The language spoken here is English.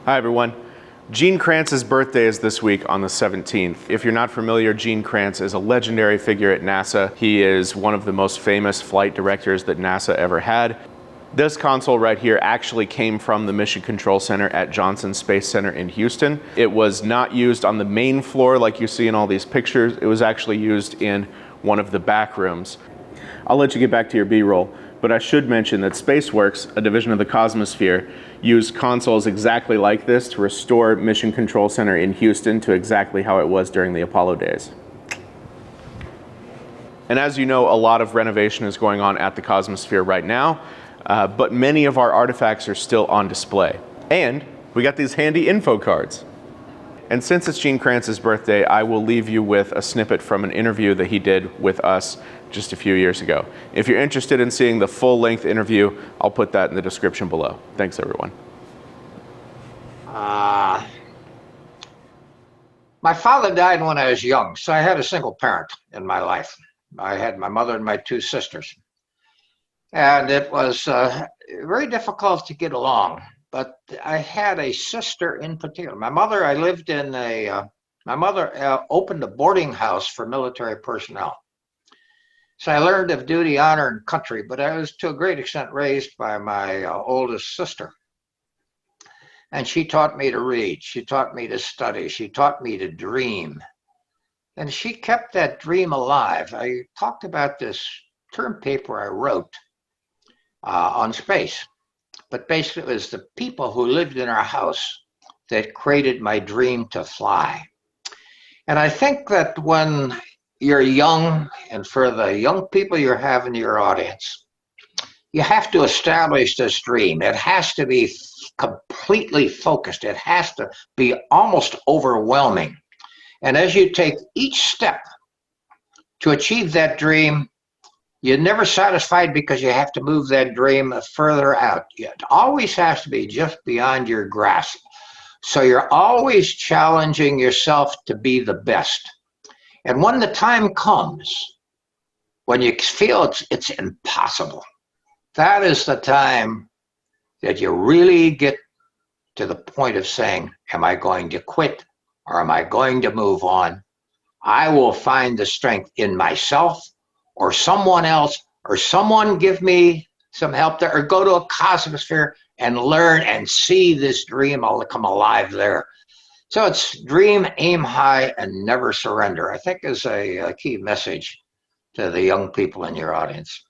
Hi everyone. Gene Kranz's birthday is this week on the 17th. If you're not familiar, Gene Kranz is a legendary figure at NASA. He is one of the most famous flight directors that NASA ever had. This console right here actually came from the Mission Control Center at Johnson Space Center in Houston. It was not used on the main floor like you see in all these pictures. It was actually used in one of the back rooms. I'll let you get back to your B-roll, but I should mention that SpaceWorks, a division of the Cosmosphere, used consoles exactly like this to restore Mission Control Center in Houston to exactly how it was during the Apollo days. And as you know, a lot of renovation is going on at the Cosmosphere right now, but many of our artifacts are still on display. And we got these handy info cards. And since it's Gene Kranz's birthday, I will leave you with a snippet from an interview that he did with us just a few years ago. If you're interested in seeing the full-length interview, I'll put that in the description below. Thanks, everyone. My father died when I was young, so I had a single parent in my life. I had my mother and my two sisters. And it was very difficult to get along. But I had a sister in particular. My mother, my mother opened a boarding house for military personnel. So I learned of duty, honor, and country, but I was to a great extent raised by my oldest sister. And she taught me to read, she taught me to study, she taught me to dream. And she kept that dream alive. I talked about this term paper I wrote on space. But basically, it was the people who lived in our house that created my dream to fly. And I think that when you're young, and for the young people you have in your audience, you have to establish this dream. It has to be completely focused. It has to be almost overwhelming. And as you take each step to achieve that dream, you're never satisfied because you have to move that dream further out. It always has to be just beyond your grasp. So you're always challenging yourself to be the best. And when the time comes, when you feel it's impossible, that is the time that you really get to the point of saying, am I going to quit or am I going to move on? I will find the strength in myself or someone else, or someone give me some help there, or go to a Cosmosphere and learn and see this dream come alive there. So it's dream, aim high, and never surrender, I think is a key message to the young people in your audience.